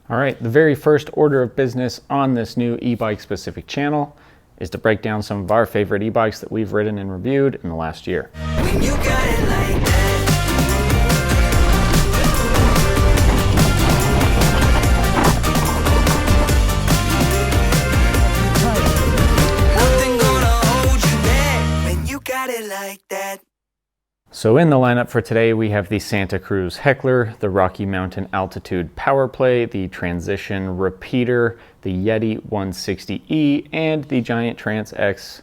All right, the very first order of business on this new e-bike specific channel is to break down some of our favorite e-bikes that we've ridden and reviewed in the last year. When you got it like that. Nothing gonna hold you back when you got it like that. So in the lineup for today, we have the Santa Cruz Heckler, the Rocky Mountain Altitude Power Play, the Transition Repeater, the Yeti 160E, and the Giant Trans X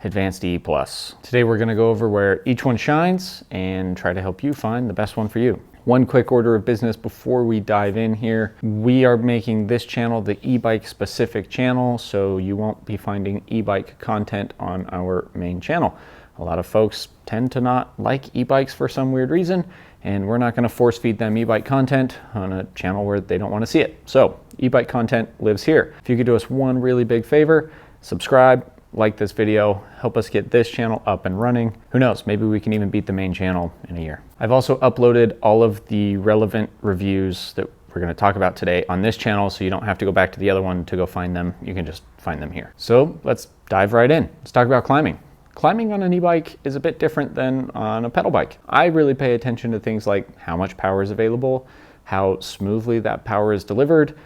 Advanced E+. Today we're going to go over where each one shines and try to help you find the best one for you. One quick order of business before we dive in here. We are making this channel the e-bike specific channel, so you won't be finding e-bike content on our main channel. A lot of folks tend to not like e-bikes for some weird reason, and we're not going to force feed them e-bike content on a channel where they don't want to see it. So e-bike content lives here. If you could do us one really big favor, subscribe, like this video, help us get this channel up and running. Who knows, maybe we can even beat the main channel in a year. I've also uploaded all of the relevant reviews that we're going to talk about today on this channel, so you don't have to go back to the other one to go find them. You can just find them here. So let's dive right in. Let's talk about climbing. Climbing on an e-bike is a bit different than on a pedal bike. I really pay attention to things like how much power is available, how smoothly that power is delivered,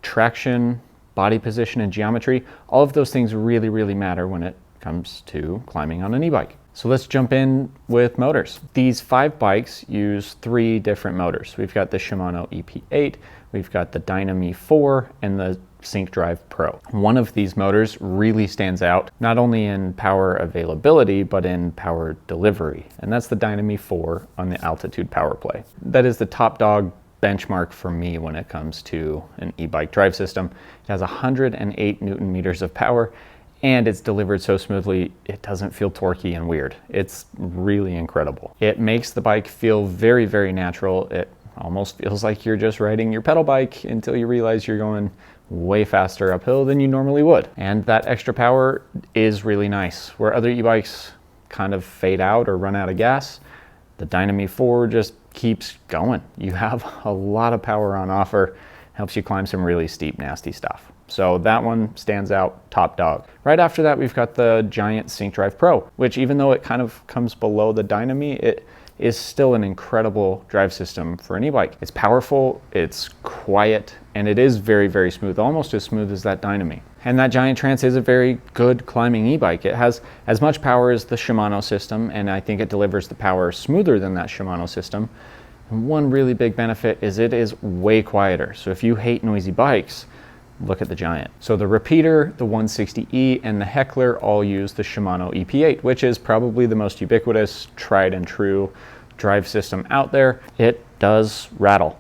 traction, body position, and geometry. All of those things really, really matter when it comes to climbing on an e-bike. So let's jump in with motors. These 5 bikes use 3 different motors. We've got the Shimano EP8, we've got the Dynami 4, and the Sync Drive Pro. One of these motors really stands out, not only in power availability, but in power delivery. And that's the Dynami 4 on the Altitude Power Play. That is the top dog benchmark for me when it comes to an e-bike drive system. It has 108 Newton meters of power, and it's delivered so smoothly, it doesn't feel torquey and weird. It's really incredible. It makes the bike feel very, very natural. It almost feels like you're just riding your pedal bike until you realize you're going way faster uphill than you normally would. And that extra power is really nice. Where other e-bikes kind of fade out or run out of gas, the Dynami 4 just keeps going. You have a lot of power on offer, helps you climb some really steep, nasty stuff. So that one stands out top dog. Right after that, we've got the Giant Sync Drive Pro, which even though it kind of comes below the Dynami, it is still an incredible drive system for an e-bike. It's powerful, it's quiet, and it is very, very smooth, almost as smooth as that Dynami. And that Giant Trans is a very good climbing e-bike. It has as much power as the Shimano system, and I think it delivers the power smoother than that Shimano system. And one really big benefit is it is way quieter. So if you hate noisy bikes, look at the Giant. So the Repeater, the 160E, and the Heckler all use the Shimano EP8, which is probably the most ubiquitous, tried and true drive system out there. It does rattle.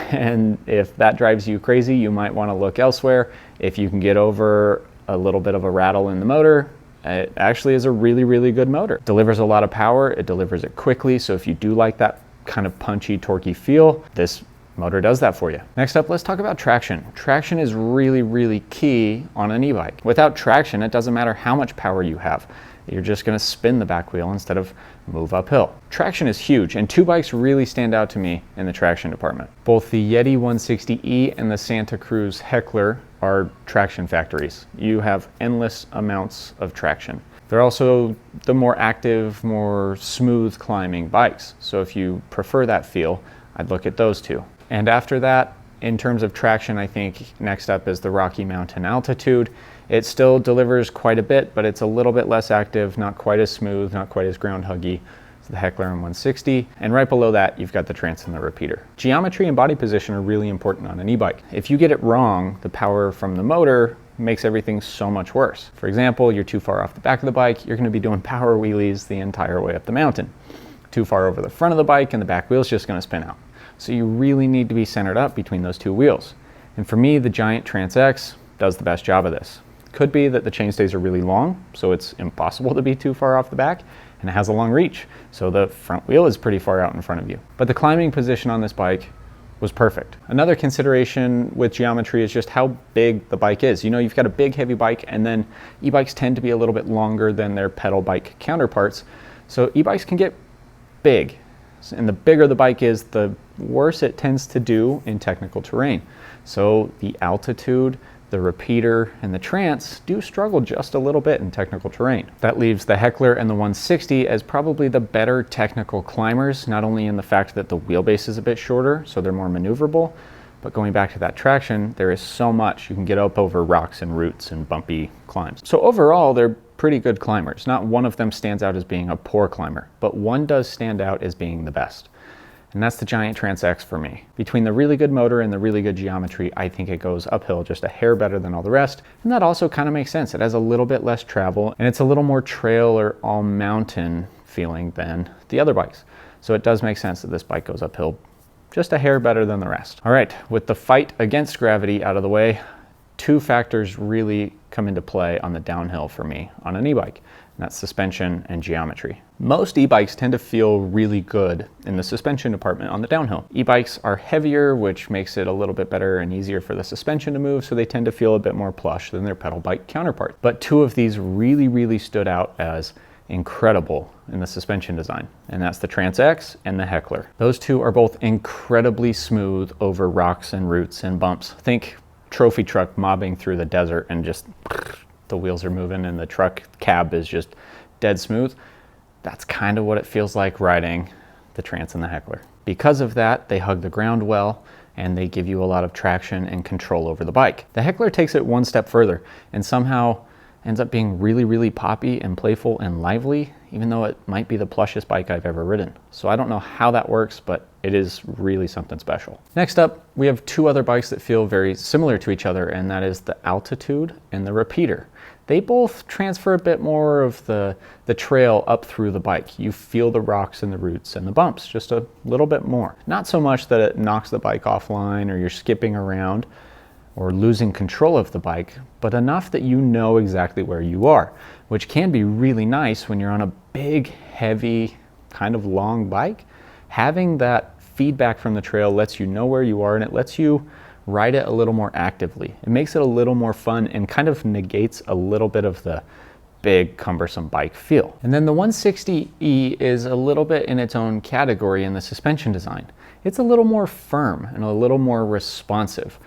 And if that drives you crazy, you might want to look elsewhere. If you can get over a little bit of a rattle in the motor, it actually is a really, really good motor. It delivers a lot of power, it delivers it quickly, so if you do like that kind of punchy, torquey feel, this motor does that for you. Next up, let's talk about traction. Traction is really, really key on an e-bike. Without traction, it doesn't matter how much power you have. You're just gonna spin the back wheel instead of move uphill. Traction is huge, and 2 bikes really stand out to me in the traction department. Both the Yeti 160E and the Santa Cruz Heckler are traction factories. You have endless amounts of traction. They're also the more active, more smooth climbing bikes. So if you prefer that feel, I'd look at those 2. And after that, in terms of traction, I think next up is the Rocky Mountain Altitude. It still delivers quite a bit, but it's a little bit less active, not quite as smooth, not quite as ground huggy as the Heckler and 160. And right below that, you've got the Trans and the Repeater. Geometry and body position are really important on an e-bike. If you get it wrong, the power from the motor makes everything so much worse. For example, you're too far off the back of the bike, you're gonna be doing power wheelies the entire way up the mountain. Too far over the front of the bike and the back wheel's just gonna spin out. So you really need to be centered up between those 2 wheels. And for me, the Giant Trans X does the best job of this. Could be that the chainstays are really long, so it's impossible to be too far off the back, and it has a long reach, so the front wheel is pretty far out in front of you. But the climbing position on this bike was perfect. Another consideration with geometry is just how big the bike is. You know, you've got a big heavy bike, and then e-bikes tend to be a little bit longer than their pedal bike counterparts, so e-bikes can get big. And the bigger the bike is, the worse it tends to do in technical terrain. So the altitude, the repeater, and the trance do struggle just a little bit in technical terrain. That leaves the Heckler and the 160 as probably the better technical climbers, not only in the fact that the wheelbase is a bit shorter, so they're more maneuverable, but going back to that traction, there is so much you can get up over rocks and roots and bumpy climbs. So overall, they're pretty good climbers. Not one of them stands out as being a poor climber, but one does stand out as being the best. And that's the Giant Trance X for me. Between the really good motor and the really good geometry, I think it goes uphill just a hair better than all the rest. And that also kind of makes sense. It has a little bit less travel, and it's a little more trail or all mountain feeling than the other bikes. So it does make sense that this bike goes uphill just a hair better than the rest. All right, with the fight against gravity out of the way, two factors really come into play on the downhill for me on an e-bike, and that's suspension and geometry. Most e-bikes tend to feel really good in the suspension department on the downhill. E-bikes are heavier, which makes it a little bit better and easier for the suspension to move, so they tend to feel a bit more plush than their pedal bike counterparts. But two of these really stood out as incredible in the suspension design, and that's the Trance X and the Heckler. Those two are both incredibly smooth over rocks and roots and bumps. Think trophy truck mobbing through the desert and just the wheels are moving and the truck cab is just dead smooth. That's kind of what it feels like riding the Trance and the Heckler. Because of that, they hug the ground well and they give you a lot of traction and control over the bike. The Heckler takes it one step further and somehow ends up being really poppy and playful and lively, even though it might be the plushest bike I've ever ridden. So I don't know how that works, but it is really something special. Next up, we have two other bikes that feel very similar to each other, and that is the Altitude and the Repeater. They both transfer a bit more of the trail up through the bike. You feel the rocks and the roots and the bumps just a little bit more. Not so much that it knocks the bike offline or you're skipping around or losing control of the bike, but enough that you know exactly where you are, which can be really nice when you're on a big, heavy, kind of long bike. Having that feedback from the trail lets you know where you are, and it lets you ride it a little more actively. It makes it a little more fun and kind of negates a little bit of the big, cumbersome bike feel. And then the 160E is a little bit in its own category in the suspension design. It's a little more firm and a little more responsive.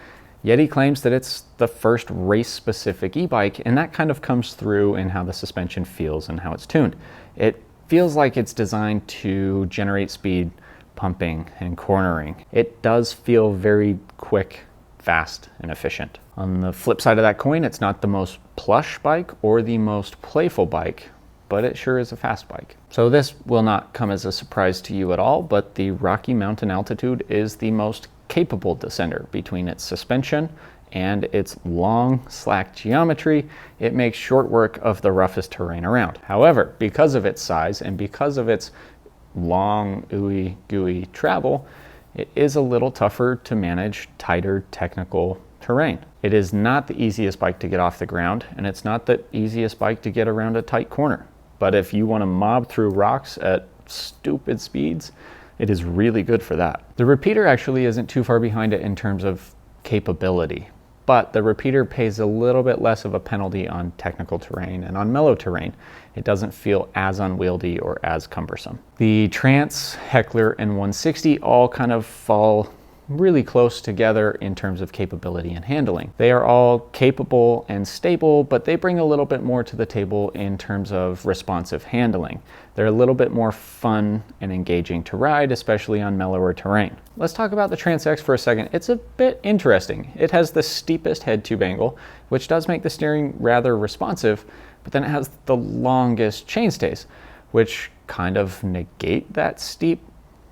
Yeti claims that it's the first race-specific e-bike, and that kind of comes through in how the suspension feels and how it's tuned. It feels like it's designed to generate speed, pumping, and cornering. It does feel very quick, fast, and efficient. On the flip side of that coin, it's not the most plush bike or the most playful bike, but it sure is a fast bike. So this will not come as a surprise to you at all, but the Rocky Mountain Altitude is the most capable descender. Between its suspension and its long, slack geometry, it makes short work of the roughest terrain around. However, because of its size and because of its long, ooey gooey travel, it is a little tougher to manage tighter technical terrain. It is not the easiest bike to get off the ground, and it's not the easiest bike to get around a tight corner. But if you want to mob through rocks at stupid speeds, it is really good for that. The Repeater actually isn't too far behind it in terms of capability, but the Repeater pays a little bit less of a penalty on technical terrain, and on mellow terrain, it doesn't feel as unwieldy or as cumbersome. The Trance, Heckler, and 160 all kind of fall really close together in terms of capability and handling. They are all capable and stable, but they bring a little bit more to the table in terms of responsive handling. They're a little bit more fun and engaging to ride, especially on mellower terrain. Let's talk about the Trance X for a second. It's a bit interesting. It has the steepest head tube angle, which does make the steering rather responsive, but then it has the longest chainstays, which kind of negate that steep,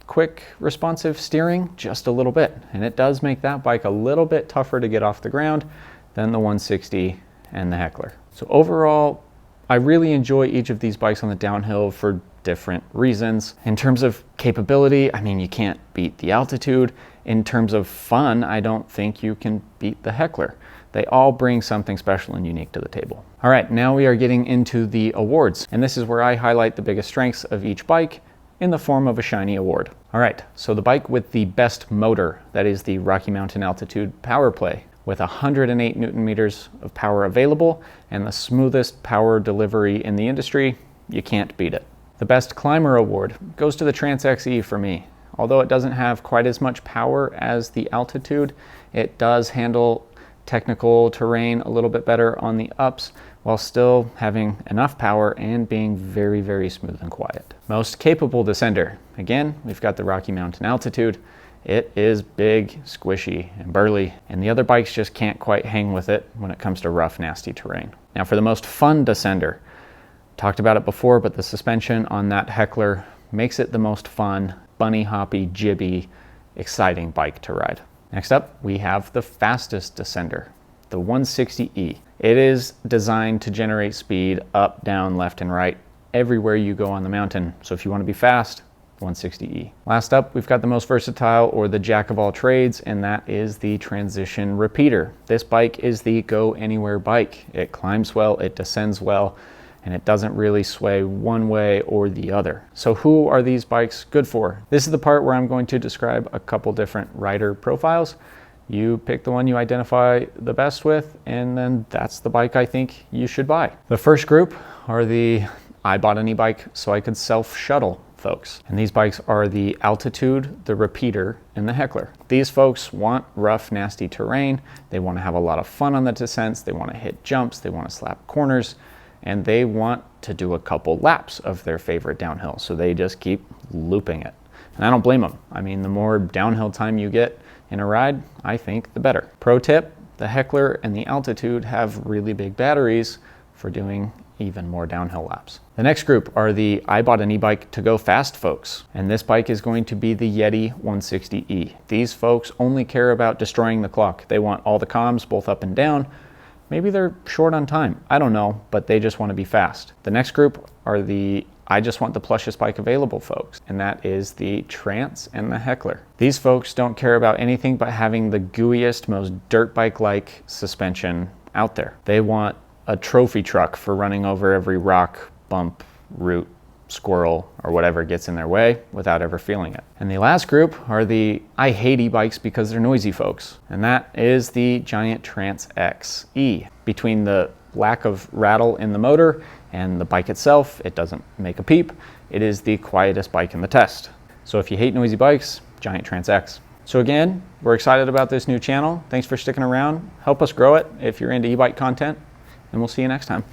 quick, responsive steering just a little bit. And it does make that bike a little bit tougher to get off the ground than the 160 and the Heckler. So overall, I really enjoy each of these bikes on the downhill for different reasons. In terms of capability, I mean, you can't beat the Altitude. In terms of fun, I don't think you can beat the Heckler. They all bring something special and unique to the table. All right, now we are getting into the awards, and this is where I highlight the biggest strengths of each bike in the form of a shiny award. All right, so the bike with the best motor, that is the Rocky Mountain Altitude Power Play, with 108 Newton meters of power available and the smoothest power delivery in the industry, you can't beat it. The best climber award goes to the Trance XE for me. Although it doesn't have quite as much power as the Altitude, It does handle technical terrain a little bit better on the ups while still having enough power and being very, very smooth and quiet. Most capable descender. Again, we've got the Rocky Mountain Altitude. It is big, squishy, and burly, and the other bikes just can't quite hang with it when it comes to rough, nasty terrain. Now for the most fun descender, talked about it before, but the suspension on that Heckler makes it the most fun, bunny hoppy, jibby, exciting bike to ride. Next up, we have the fastest descender, the 160E. It is designed to generate speed up, down, left, and right everywhere you go on the mountain. So if you want to be fast, 160E. Last up, we've got the most versatile, or the jack of all trades, and that is the Transition Repeater. This bike is the go anywhere bike. It climbs well, it descends well, and it doesn't really sway one way or the other. So who are these bikes good for? This is the part where I'm going to describe a couple different rider profiles. You pick the one you identify the best with, and then that's the bike I think you should buy. The first group are the I bought an e-bike so I could self-shuttle folks. And these bikes are the Altitude, the Repeater, and the Heckler. These folks want rough, nasty terrain. They want to have a lot of fun on the descents. They want to hit jumps. They want to slap corners. And they want to do a couple laps of their favorite downhill. So they just keep looping it. And I don't blame them. I mean, the more downhill time you get in a ride, I think the better. Pro tip, the Heckler and the Altitude have really big batteries for doing even more downhill laps. The next group are the I bought an e-bike to go fast folks. And this bike is going to be the Yeti 160E. These folks only care about destroying the clock. They want all the comms both up and down. Maybe they're short on time, I don't know, but they just want to be fast. The next group are the I just want the plushest bike available folks, and that is the Trance and the Heckler. These folks don't care about anything but having the gooeyest, most dirt bike-like suspension out there. They want a trophy truck for running over every rock, bump, root, squirrel, or whatever gets in their way without ever feeling it. And the last group are the I hate e-bikes because they're noisy folks, and that is the Giant Trance XE. Between the lack of rattle in the motor and the bike itself, it doesn't make a peep. It is the quietest bike in the test. So if you hate noisy bikes, Giant Trance X. So again, we're excited about this new channel. Thanks for sticking around. Help us grow it if you're into e-bike content, and we'll see you next time.